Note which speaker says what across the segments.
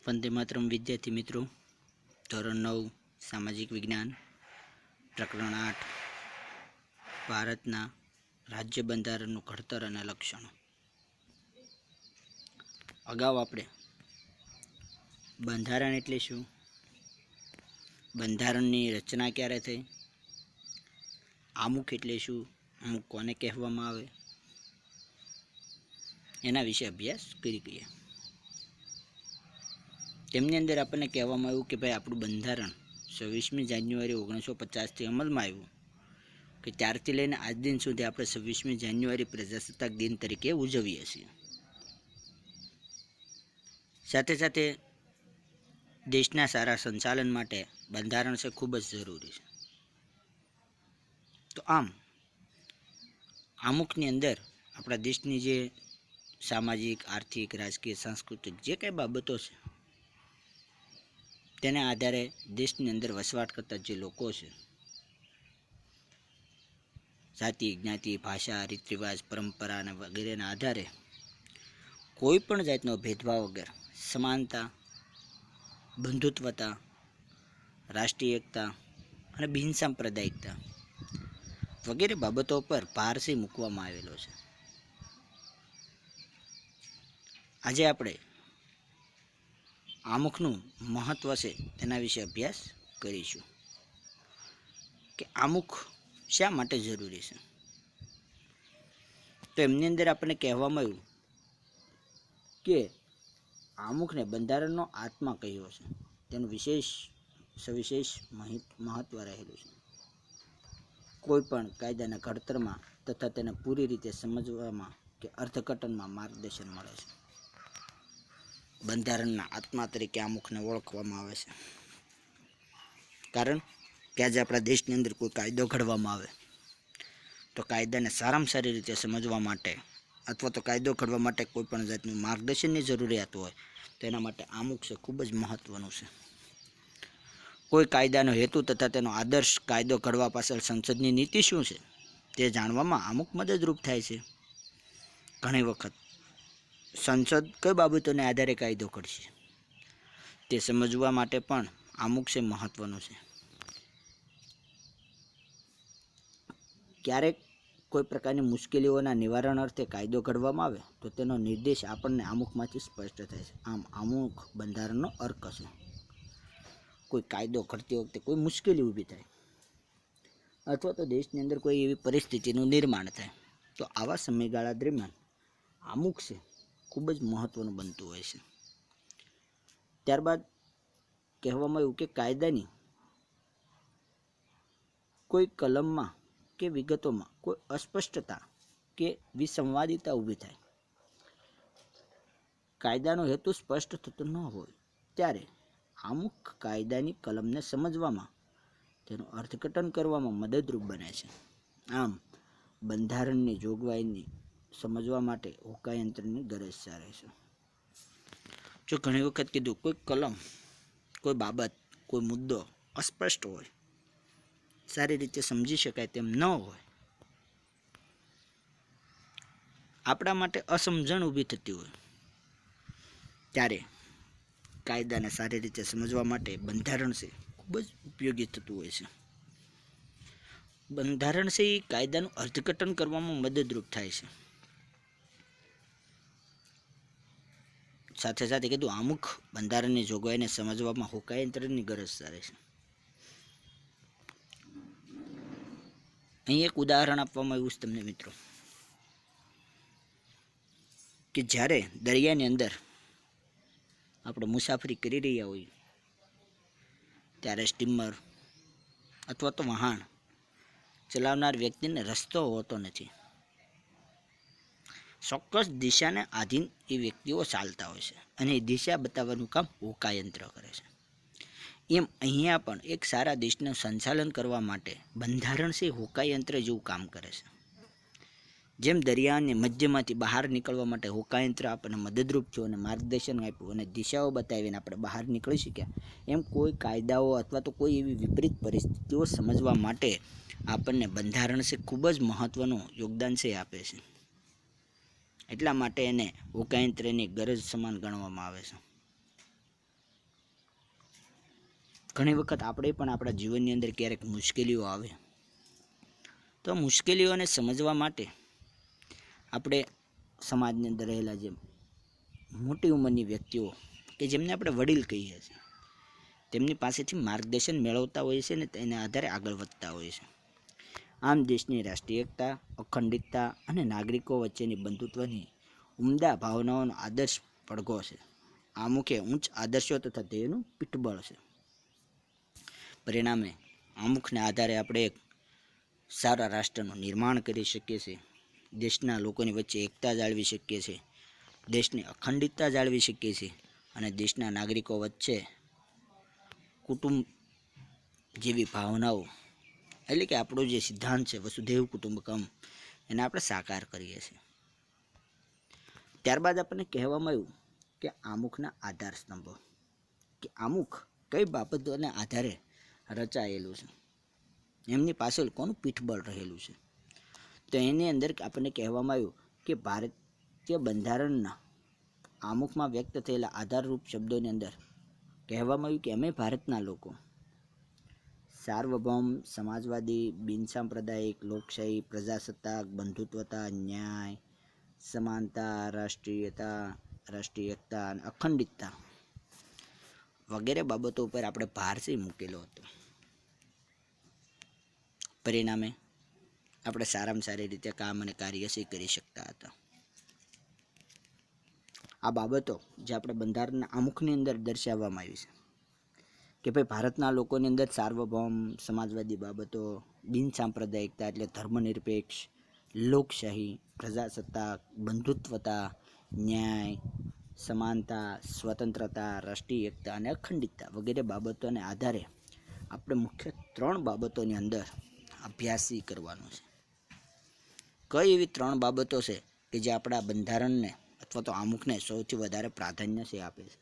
Speaker 1: વંદે માતરમ વિદ્યાર્થી મિત્રો, ધોરણ 9 સામાજિક વિજ્ઞાન, પ્રકરણ 8 ભારતના રાજ્ય બંધારણનું ઘડતર અને લક્ષણો. અગાઉ આપણે બંધારણ એટલે શું, બંધારણની રચના ક્યારે થઈ, આમુખ એટલે શું, આમુખ કોને કહેવામાં આવે, એના વિશે અભ્યાસ કરી ગયા. તેમની અંદર આપણને કહેવામાં આવ્યું કે ભાઈ આપણું બંધારણ 26મી જાન્યુઆરી 1950થી અમલમાં આવ્યું, કે ત્યારથી લઈને આજ દિન સુધી આપણે 26મી જાન્યુઆરી પ્રજાસત્તાક દિન તરીકે ઉજવીએ છીએ. સાથે સાથે દેશના સારા સંચાલન માટે બંધારણ છે ખૂબ જ જરૂરી છે. તો આમ આમુખની અંદર આપણા દેશની જે સામાજિક, આર્થિક, રાજકીય, સાંસ્કૃતિક જે કંઈ બાબતો છે તેના આધારે દેશની અંદર વસવાટ કરતા જે લોકો છે, જાતિ, જ્ઞાતિ, ભાષા, રીત રિવાજ, પરંપરા અને વગેરેના આધારે કોઈ પણ જાતનો ભેદભાવ વગર સમાનતા, બંધુત્વતા, રાષ્ટ્રીય એકતા અને બિનસાંપ્રદાયિકતા વગેરે બાબતો પર ભારથી મૂકવામાં આવેલો છે. આજે આપણે આમુખનું મહત્ત્વ છે તેના વિશે અભ્યાસ કરીશું કે આમુખ શા માટે જરૂરી છે. તો એમની અંદર આપણને કહેવામાં આવ્યું કે આમુખને બંધારણનો આત્મા કહ્યો છે, તેનું સવિશેષ મહત્ત્વ રહેલું છે. કોઈ પણ કાયદાના ઘડતરમાં તથા તેને પૂરી રીતે સમજવામાં કે અર્થઘટનમાં માર્ગદર્શન મળે છે. બંધારણના આત્મા તરીકે આમુખને ઓળખવામાં આવે છે, કારણ કે આજે આપણા દેશની અંદર કોઈ કાયદો ઘડવામાં આવે તો કાયદાને સારામાં સારી રીતે સમજવા માટે અથવા તો કાયદો ઘડવા માટે કોઈ પણ જાતનું માર્ગદર્શનની જરૂરિયાત હોય તો એના માટે આમુખ છે ખૂબ જ મહત્ત્વનું છે. કોઈ કાયદાનો હેતુ તથા તેનો આદર્શ કાયદો ઘડવા પાછળ સંસદની નીતિ શું છે તે જાણવામાં આમુખ મદદરૂપ થાય છે. ઘણી વખત સંસદ કઈ બાબતોને આધારે કાયદો ઘડશે તે સમજવા માટે પણ આમુખ છે મહત્ત્વનું છે. ક્યારેક કોઈ પ્રકારની મુશ્કેલીઓના નિવારણ અર્થે કાયદો ઘડવામાં આવે તો તેનો નિર્દેશ આપણને આમુખમાંથી સ્પષ્ટ થાય છે. આમ આમુખ બંધારણનો અર્ક છે. કોઈ કાયદો ઘડતી વખતે કોઈ મુશ્કેલી ઊભી થાય અથવા તો દેશની અંદર કોઈ એવી પરિસ્થિતિનું નિર્માણ થાય તો આવા સમયગાળા દરમિયાન આમુખ છે ખૂબ જ મહત્ત્વનું બનતું હોય છે. ત્યારબાદ કહેવામાં આવ્યું કે કાયદાની કોઈ કલમમાં કે વિગતોમાં કોઈ અસ્પષ્ટતા કે વિસંવાદિતા ઊભી થાય, કાયદાનો હેતુ સ્પષ્ટ થતો ન હોય ત્યારે આમુખ કાયદાની કલમને સમજવામાં, તેનું અર્થઘટન કરવામાં મદદરૂપ બને છે. આમ બંધારણની જોગવાઈની સમજવા માટે હોકાયંત્રની ગરજ રહે છે. જો ઘણી વખત કીધું કોઈ કલમ, કોઈ બાબત, કોઈ મુદ્દો અસ્પષ્ટ હોય, સારી રીતે સમજી શકાય તેમ ન હોય, આપણા માટે અસમજણ ઊભી થતી હોય ત્યારે કાયદાને સારી રીતે સમજવા માટે બંધારણ છે ખૂબ જ ઉપયોગી થતું હોય છે. બંધારણ છે એ કાયદાનું અર્થઘટન કરવામાં મદદરૂપ થાય છે. સાથે સાથે કીધું આમુખ બંધારણની જોગવાઈને સમજવામાં હોકાયંત્રની ગરજ રહે છે. અહીં એક ઉદાહરણ આપવામાં આવ્યું છે તમને મિત્રો કે જ્યારે દરિયાની અંદર આપણે મુસાફરી કરી રહ્યા હોઈએ ત્યારે સ્ટીમર અથવા તો વહાણ ચલાવનાર વ્યક્તિને રસ્તો હોતો નથી. ચોક્કસ દિશાને આધીન એ વ્યક્તિઓ ચાલતા હોય છે અને એ દિશા બતાવવાનું કામ હોકાયંત્ર કરે છે. એમ અહીંયા પણ એક સારા દેશનું સંચાલન કરવા માટે બંધારણ છે હોકાયંત્ર જેવું કામ કરે છે. જેમ દરિયાની મધ્યમાંથી બહાર નીકળવા માટે હોકાયંત્ર આપણને મદદરૂપ થયું અને માર્ગદર્શન આપ્યું અને દિશાઓ બતાવીને આપણે બહાર નીકળી શક્યા, એમ કોઈ કાયદાઓ અથવા તો કોઈ એવી વિપરીત પરિસ્થિતિઓ સમજવા માટે આપણને બંધારણ છે ખૂબ જ મહત્ત્વનું યોગદાન છે આપે છે. એટલા માટે એને હોકાયંત્રની ગરજ સમાન ગણવામાં આવે છે. ઘણી વખત આપણે પણ આપણા જીવનની અંદર ક્યારેક મુશ્કેલીઓ આવે તો મુશ્કેલીઓને સમજવા માટે આપણે સમાજની અંદર રહેલા જે મોટી ઉંમરની વ્યક્તિઓ કે જેમને આપણે વડીલ કહીએ છીએ તેમની પાસેથી માર્ગદર્શન મેળવતા હોય છે ને તેના આધારે આગળ વધતા હોય છે. આમ દેશની રાષ્ટ્રીય એકતા, અખંડિતતા અને નાગરિકો વચ્ચેની બંધુત્વની ઉમદા ભાવનાઓનો આદર્શ પડઘો છે. આમુખે ઉચ્ચ આદર્શો તથા ધ્યેયનું પીઠબળ છે. પરિણામે આમુખને આધારે આપણે એક સારા રાષ્ટ્રનું નિર્માણ કરી શકીએ છીએ. દેશના લોકોની વચ્ચે એકતા જાળવી શકીએ છીએ, દેશની અખંડિતતા જાળવી શકીએ છીએ અને દેશના નાગરિકો વચ્ચે કુટુંબ જેવી ભાવનાઓ એટલે કે આપણો જે સિદ્ધાંત છે વસુધૈવ કુટુંબકમ એને આપણે સાકાર કરીએ છીએ. ત્યારબાદ આપણને કહેવામાં આવ્યું કે આમુખના આધાર સ્તંભો, કે આમુખ કઈ બાબતોને આધારે રચાયેલું છે, એમની પાછળ કોનું પીઠબળ રહેલું છે. તો એની અંદર આપણને કહેવામાં આવ્યું કે ભારતીય બંધારણના આમુખમાં વ્યક્ત થયેલા આધારરૂપ શબ્દોની અંદર કહેવામાં આવ્યું કે અમે ભારતના લોકો સાર્વભૌમ, સમાજવાદી, બિનસાંપ્રદાયિક, લોકશાહી, પ્રજાસત્તાક, બંધુત્વતા, ન્યાય, સમાનતા, રાષ્ટ્રીય એકતા અને અખંડિતતા વગેરે બાબતો ઉપર આપણે ભાર મૂકેલો હતો. પરિણામે આપણે સારામાં સારી રીતે કામ અને કાર્ય કરી શકતા હતા. આ બાબતો જે આપણે બંધારણના આમુખની અંદર દર્શાવવામાં આવી છે કે ભાઈ ભારતના લોકોની અંદર સાર્વભૌમ, સમાજવાદી બાબતો, બિનસાંપ્રદાયિકતા એટલે ધર્મનિરપેક્ષ, લોકશાહી, પ્રજાસત્તાક, બંધુત્વતા, ન્યાય, સમાનતા, સ્વતંત્રતા, રાષ્ટ્રીય એકતા અને અખંડિતતા વગેરે બાબતોને આધારે આપણે મુખ્ય 3 બાબતોની અંદર અભ્યાસ કરવાનો છે. કઈ એવી 3 બાબતો છે કે જે આપણા બંધારણને અથવા તો આમુખને સૌથી વધારે પ્રાધાન્ય છે આપે છે.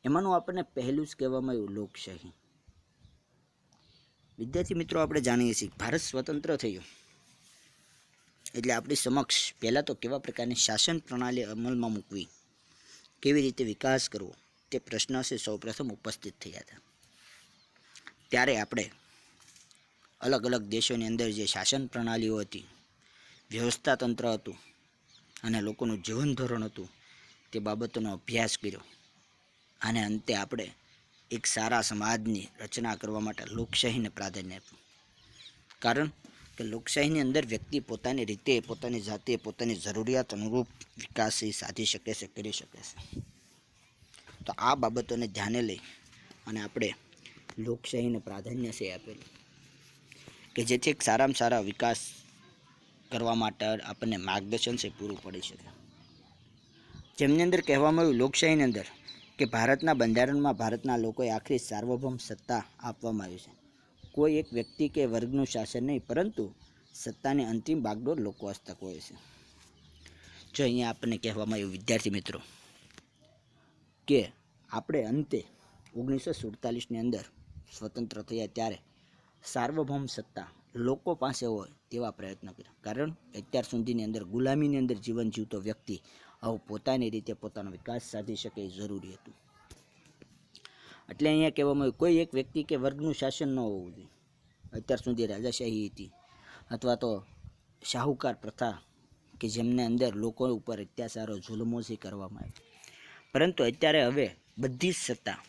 Speaker 1: એમાંનું આપણને પહેલું જ કહેવામાં આવ્યું લોકશાહી. વિદ્યાર્થી મિત્રો, આપણે જાણીએ છીએ ભારત સ્વતંત્ર થયું એટલે આપણી સમક્ષ પહેલાં તો કેવા પ્રકારની શાસન પ્રણાલી અમલમાં મૂકવી, કેવી રીતે વિકાસ કરવો તે પ્રશ્ન છે સૌપ્રથમ ઉપસ્થિત થયા હતા. ત્યારે આપણે અલગ અલગ દેશોની અંદર જે શાસન પ્રણાલીઓ હતી, વ્યવસ્થા તંત્ર હતું અને લોકોનું જીવન ધોરણ હતું તે બાબતોનો અભ્યાસ કર્યો અને અંતે આપણે એક સારા સમાજની રચના કરવા માટે લોકશાહીને પ્રાધાન્ય આપ્યું. કારણ કે લોકશાહીની અંદર વ્યક્તિ પોતાની રીતે, પોતાની જાતે, પોતાની જરૂરિયાત અનુરૂપ વિકાસ સાધી શકે છે, કરી શકે છે. તો આ બાબતોને ધ્યાને લઈ અને આપણે લોકશાહીને પ્રાધાન્ય આપેલું કે જેથી એક સારામાં સારા વિકાસ કરવા માટે આપણને માર્ગદર્શન પૂરું પડી શકે. જેમની અંદર કહેવામાં આવ્યું લોકશાહીની અંદર કે ભારતના બંધારણમાં ભારતના લોકોએ આખરી સાર્વભૌમ સત્તા આપવામાં આવી છે. કોઈ એક વ્યક્તિ કે વર્ગનું શાસન નહીં, પરંતુ સત્તાની અંતિમ બાગડોર લોકો હસ્તક હોય છે. જો અહીંયા આપણને કહેવામાં આવ્યું વિદ્યાર્થી મિત્રો કે આપણે અંતે 1947ની અંદર સ્વતંત્ર થયા ત્યારે સાર્વભૌમ સત્તા લોકો પાસે હોય તેવા પ્રયત્નો કર્યા. કારણ અત્યાર સુધીની અંદર ગુલામીની અંદર જીવન જીવતો વ્યક્તિ હવે પોતાની રીતે પોતાનો વિકાસ સાધી શકે એ જરૂરી હતું. એટલે અહીંયા કહેવામાં આવ્યું કોઈ એક વ્યક્તિ કે વર્ગનું શાસન ન હોવું જોઈએ. અત્યાર સુધી રાજાશાહી હતી અથવા તો શાહુકાર પ્રથા કે જેમને અંદર લોકો ઉપર અત્યાચારો, જુલ્મો કરવામાં આવે. પરંતુ અત્યારે હવે બધી જ સત્તા,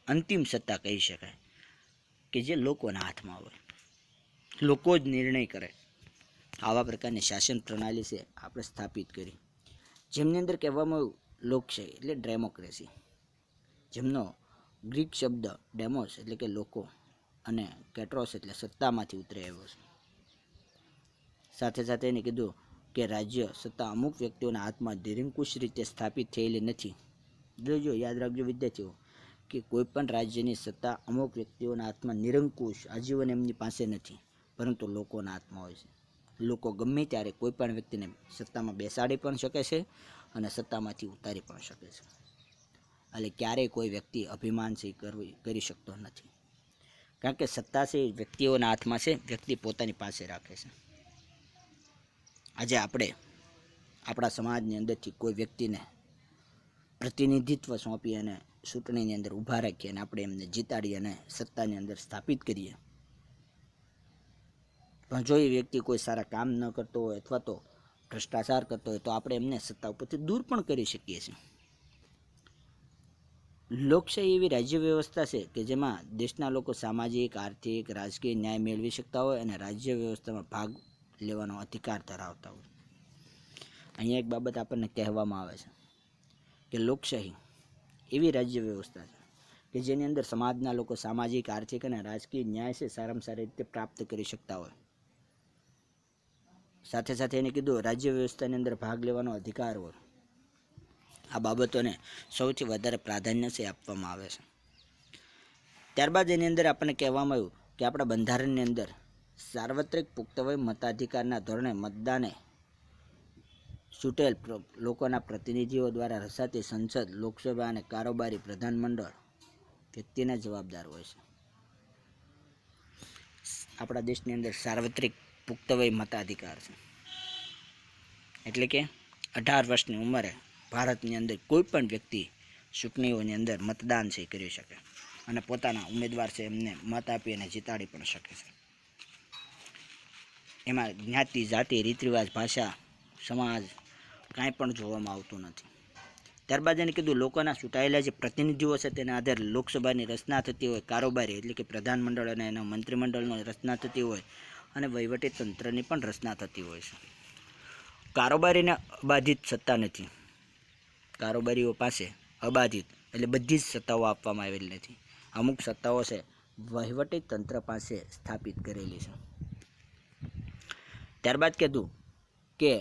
Speaker 1: અંતિમ સત્તા કહી શકાય કે જે લોકોના હાથમાં હોય, લોકો જ નિર્ણય કરે. આવા પ્રકારની શાસન પ્રણાલી છે આપણે સ્થાપિત કરી, જેમની અંદર કહેવામાં આવ્યું લોકશાહી એટલે ડેમોક્રેસી, જેમનો ગ્રીક શબ્દ ડેમોસ એટલે કે લોકો અને કેટ્રોસ એટલે સત્તામાંથી ઉતરી આવ્યો છે. સાથે સાથે એને કીધું કે રાજ્ય સત્તા અમુક વ્યક્તિઓના હાથમાં નિરંકુશ રીતે સ્થાપિત થયેલી નથી. જોજો, યાદ રાખજો વિદ્યાર્થીઓ કે કોઈ પણ રાજ્યની સત્તા અમુક વ્યક્તિઓના હાથમાં નિરંકુશ આજીવન એમની પાસે નથી, પરંતુ લોકોના હાથમાં હોય છે. લોકો ગમે ત્યારે કોઈ પણ વ્યક્તિને સત્તામાં બેસાડી પણ શકે છે અને સત્તામાંથી ઉતારી પણ શકે છે. એટલે ક્યારેય કોઈ વ્યક્તિ અભિમાન કરી શકતો નથી, કારણ કે સત્તા છે વ્યક્તિઓના હાથમાં છે, વ્યક્તિ પોતાની પાસે રાખે છે. આજે આપણે આપણા સમાજની અંદરથી કોઈ વ્યક્તિને પ્રતિનિધિત્વ સોંપી અને ચૂંટણીની અંદર ઊભા રાખીએ અને આપણે એમને જીતાડીએ અને સત્તાની અંદર સ્થાપિત કરીએ, પણ જો એ વ્યક્તિ કોઈ સારા કામ ન કરતો હોય અથવા તો ભ્રષ્ટાચાર કરતો હોય તો આપણે એમને સત્તા ઉપરથી દૂર પણ કરી શકીએ છીએ. લોકશાહી એવી રાજ્ય વ્યવસ્થા છે કે જેમાં દેશના લોકો સામાજિક, આર્થિક, રાજકીય ન્યાય મેળવી શકતા હોય અને રાજ્ય વ્યવસ્થામાં ભાગ લેવાનો અધિકાર ધરાવતા હોય. અહીંયા એક બાબત આપણને કહેવામાં આવે છે કે લોકશાહી એવી રાજ્ય વ્યવસ્થા છે કે જેની અંદર સમાજના લોકો સામાજિક, આર્થિક અને રાજકીય ન્યાય છે સારામાં સારી રીતે પ્રાપ્ત કરી શકતા હોય. સાથે સાથે એને કીધું રાજ્ય વ્યવસ્થાની અંદર ભાગ લેવાનો અધિકાર હોય. આ બાબતોને સૌથી વધારે પ્રાધાન્ય છે આપવામાં આવે છે. ત્યારબાદ એની અંદર આપણને કહેવામાં આવ્યું કે આપણા બંધારણની અંદર સાર્વત્રિક પુખ્તવય મતાધિકારના ધોરણે મતદાને ચૂંટેલ લોકોના પ્રતિનિધિઓ દ્વારા રચાતી સંસદ, લોકસભા અને કારોબારી પ્રધાનમંડળ વ્યક્તિના જવાબદાર હોય છે. આપણા દેશની અંદર સાર્વત્રિક પુખ્તવય મતાધિકાર છે, એટલે કે 18 વર્ષની ઉંમરે ભારતની અંદર કોઈ પણ વ્યક્તિ ચૂંટણીઓની અંદર મતદાન છે કરી શકે અને પોતાના ઉમેદવાર છે એમને મત આપી અને જીતાડી પણ શકે છે. એમાં જ્ઞાતિ, જાતિ, રીત રિવાજ, ભાષા, સમાજ કાંઈ પણ જોવામાં આવતું નથી. ત્યારબાદ એને કીધું લોકોના ચૂંટાયેલા જે પ્રતિનિધિઓ છે તેના આધારે લોકસભાની રચના થતી હોય, કારોબારી એટલે કે પ્રધાનમંડળ અને એના મંત્રીમંડળની રચના થતી હોય અને વહીવટી તંત્રની પણ રચના થતી હોય છે. કારોબારીને અબાધિત સત્તા નથી. કારોબારીઓ પાસે અબાધિત એટલે બધી જ સત્તાઓ આપવામાં આવેલી નથી. અમુક સત્તાઓ છે વહીવટી તંત્ર પાસે સ્થાપિત કરેલી છે. ત્યારબાદ કીધું કે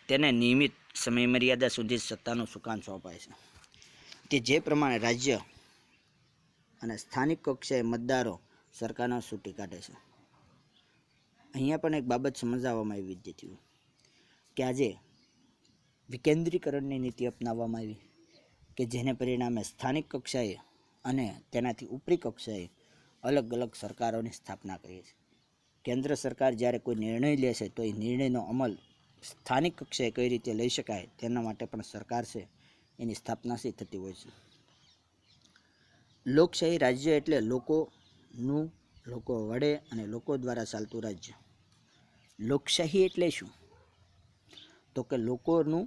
Speaker 1: તેને નિયમિત સમયમર્યાદા સુધી સત્તાનું સુકાન સોંપાય છે. તે જે પ્રમાણે રાજ્ય અને સ્થાનિક કક્ષાએ મતદારો સરકારને ચૂંટી કાઢે છે. અહીંયા પણ એક બાબત સમજાવવામાં આવી વિદ્યાર્થીઓ કે આજે વિકેન્દ્રીકરણની નીતિ અપનાવવામાં આવી કે જેને પરિણામે સ્થાનિક કક્ષાએ અને તેનાથી ઉપરી કક્ષાએ અલગ અલગ સરકારોની સ્થાપના કરી છે. કેન્દ્ર સરકાર જ્યારે કોઈ નિર્ણય લે છે તો એ નિર્ણયનો અમલ સ્થાનિક કક્ષાએ કઈ રીતે લઈ શકાય તેના માટે પણ સરકાર છે એની સ્થાપના થતી હોય છે. લોકશાહી રાજ્ય એટલે લોકોનું, લોકો વડે અને લોકો દ્વારા ચાલતું રાજ્ય. લોકશાહી એટલે શું? તો કે લોકોનું,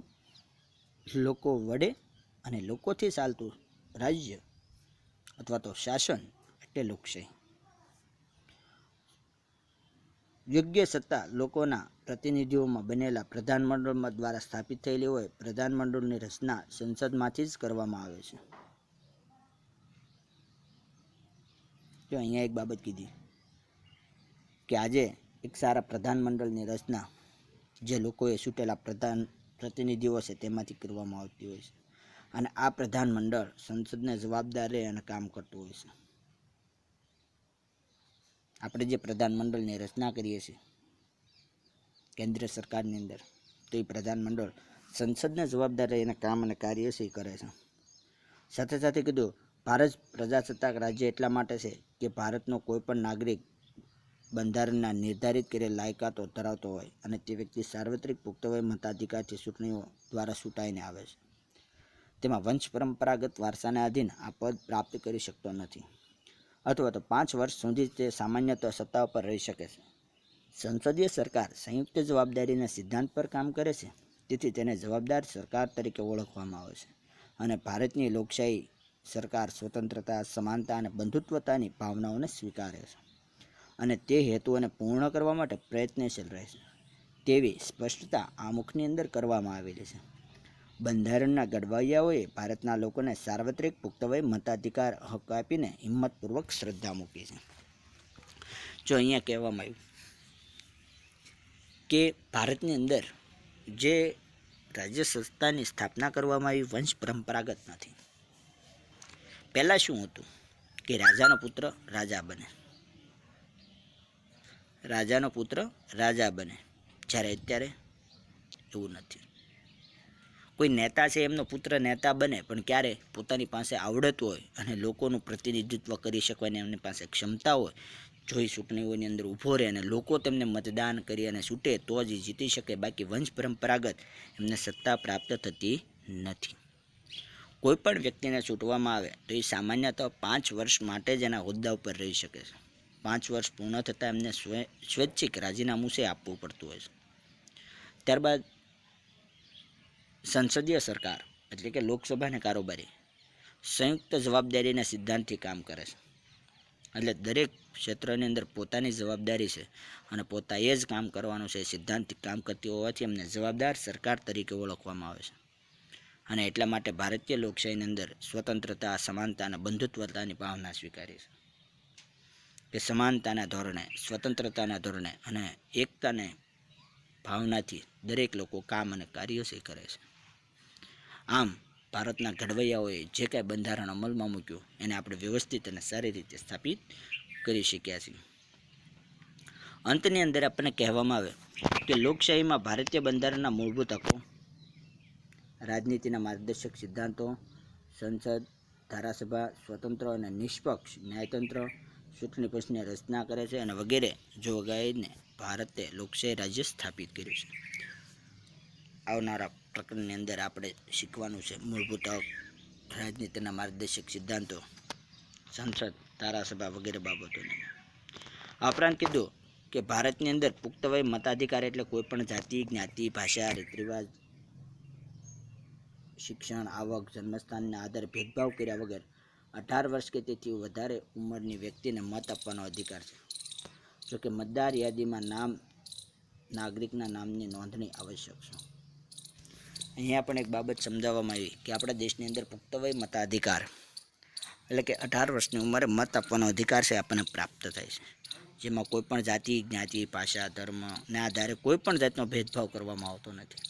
Speaker 1: લોકો વડે અને લોકોથી ચાલતું રાજ્ય અથવા તો શાસન એટલે લોકશાહી. યોગ્ય સત્તા લોકોના પ્રતિનિધિઓમાં બનેલા પ્રધાનમંડળમાં દ્વારા સ્થાપિત થયેલી હોય. પ્રધાનમંડળની રચના સંસદમાંથી જ કરવામાં આવે છે. જો અહીંયા એક બાબત કીધી કે આજે એક સારા પ્રધાનમંડળની રચના જે લોકોએ ચૂંટેલા પ્રતિનિધિઓ છે તેમાંથી કરવામાં આવતી હોય છે અને આ પ્રધાનમંડળ સંસદને જવાબદાર રહે અને કામ કરતું હોય છે. આપણે જે પ્રધાનમંડળની રચના કરીએ છીએ કેન્દ્ર સરકારની અંદર તો એ પ્રધાનમંડળ સંસદને જવાબદાર રહીને કામ અને કાર્ય છે કરે છે. સાથે સાથે કીધું ભારત પ્રજાસત્તાક રાજ્ય એટલા માટે છે કે ભારતનો કોઈ પણ નાગરિક બંધારણના નિર્ધારિત કરેલ લાયકાતો ધરાવતો હોય અને તે વ્યક્તિ સાર્વત્રિક પુખ્તવય મતાધિકારથી ચૂંટણીઓ દ્વારા ચૂંટાઈને આવે છે. તેમાં વંશ પરંપરાગત વારસાને આધીન આ પદ પ્રાપ્ત કરી શકતો નથી અથવા તો 5 વર્ષ સુધી તે સામાન્યતઃ સત્તા પર રહી શકે છે. સંસદીય સરકાર સંયુક્ત જવાબદારીના સિદ્ધાંત પર કામ કરે છે, તેથી તેને જવાબદાર સરકાર તરીકે ઓળખવામાં આવે છે અને ભારતની લોકશાહી સરકાર સ્વતંત્રતા, સમાનતા અને બંધુત્વતાની ભાવનાઓને સ્વીકારે છે અને તે હેતુઓને પૂર્ણ કરવા માટે પ્રયત્નશીલ રહે છે તેવી સ્પષ્ટતા આમુખની અંદર કરવામાં આવેલી છે. બંધારણના ઘડવૈયાઓએ ભારતના લોકોને સાર્વત્રિક પુખ્તવય મતાધિકાર હક આપીને હિંમતપૂર્વક શ્રદ્ધા મૂકી છે. જો અહીંયા કહેવામાં આવ્યું કે ભારતની અંદર જે રાજ્ય સંસ્થાની સ્થાપના કરવામાં આવી વંશ પરંપરાગત નથી. પહેલાં શું હતું કે રાજાનો પુત્ર રાજા બને, રાજાનો પુત્ર રાજા બને, જ્યારે અત્યારે એવું નથી. કોઈ નેતા છે એમનો પુત્ર નેતા બને પણ ક્યારે પોતાની પાસે આવડત હોય અને લોકોનું પ્રતિનિધિત્વ કરી શકવાની એમની પાસે ક્ષમતા હોય જોઈ ચૂંટણીઓની અંદર ઊભો રહે અને લોકો તેમને મતદાન કરી અને છૂટે તો જ એ જીતી શકે, બાકી વંશ પરંપરાગત એમને સત્તા પ્રાપ્ત થતી નથી. કોઈ પણ વ્યક્તિને ચૂંટવામાં આવે તો એ સામાન્યતઃ 5 વર્ષ માટે જ એના હોદ્દા ઉપર રહી શકે છે. 5 વર્ષ પૂર્ણ થતાં એમને સ્વૈચ્છિક રાજીનામું છે આપવું પડતું હોય છે. ત્યારબાદ સંસદીય સરકાર એટલે કે લોકસભાની કારોબારી સંયુક્ત જવાબદારીના સિદ્ધાંતથી કામ કરે છે. એટલે દરેક ક્ષેત્રની અંદર પોતાની જવાબદારી છે અને પોતાએ જ કામ કરવાનું છે સિદ્ધાંતથી કામ કરતી હોવાથી એમને જવાબદાર સરકાર તરીકે ઓળખવામાં આવે છે. અને એટલા માટે ભારતીય લોકશાહીની અંદર સ્વતંત્રતા, સમાનતા અને બંધુત્વતાની ભાવના સ્વીકારી છે કે સમાનતાના ધોરણે, સ્વતંત્રતાના ધોરણે અને એકતાને ભાવનાથી દરેક લોકો કામ અને કાર્ય છે કરે છે. આમ ભારતના ઘડવૈયાઓએ જે કાંઈ બંધારણ અમલમાં મૂક્યું એને આપણે વ્યવસ્થિત અને સારી રીતે સ્થાપિત કરી શક્યા છીએ. અંતની અંદર આપણને કહેવામાં આવે કે લોકશાહીમાં ભારતીય બંધારણના મૂળભૂત હકો, રાજનીતિના માર્ગદર્શક સિદ્ધાંતો, સંસદ, ધારાસભા, સ્વતંત્ર અને નિષ્પક્ષ ન્યાયતંત્ર, ચૂંટણી પંચની રચના કરે છે અને વગેરે જોગાઈને ભારતે લોકશાહી રાજ્ય સ્થાપિત કર્યું છે. આવનારા પ્રકરણની અંદર આપણે શીખવાનું છે મૂળભૂત હક, રાજનીતિના માર્ગદર્શક સિદ્ધાંતો, સંસદ, ધારાસભા વગેરે બાબતોને. આ ઉપરાંત કીધું કે ભારતની અંદર પુખ્ત વય મતાધિકાર એટલે કોઈ પણ જાતિ, જ્ઞાતિ, ભાષા, રીત રિવાજ, શિક્ષણ, આવક, જન્મસ્થાનના આધારે ભેદભાવ કર્યા વગર 18 વર્ષ કે તેથી વધારે ઉંમરની વ્યક્તિને મત આપવાનો અધિકાર છે. જોકે મતદાર યાદીમાં નામ નાગરિકના નામની નોંધણી આવશ્યક છે. અહીંયા પણ એક બાબત સમજાવવામાં આવી કે આપણા દેશની અંદર પુખ્ત વય મતાધિકાર એટલે કે 18 વર્ષની ઉંમરે મત આપવાનો અધિકાર છે આપણને પ્રાપ્ત થાય છે, જેમાં કોઈ પણ જાતિ, જ્ઞાતિ, ભાષા, ધર્મને આધારે કોઈ પણ જાતનો ભેદભાવ કરવામાં આવતો નથી.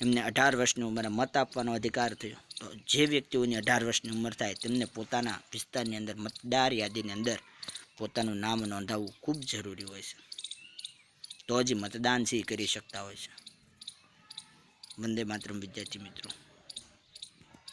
Speaker 1: એમને 18 વર્ષની ઉંમરે મત આપવાનો અધિકાર થયો તો જે વ્યક્તિઓની 18 વર્ષની ઉંમર થાય તેમને પોતાના વિસ્તારની અંદર મતદાર યાદીની અંદર પોતાનું નામ નોંધાવવું ખૂબ જરૂરી હોય છે, તો જ મતદાન છે કરી શકતા હોય છે. વંદે માતરમ વિદ્યાર્થી મિત્રો.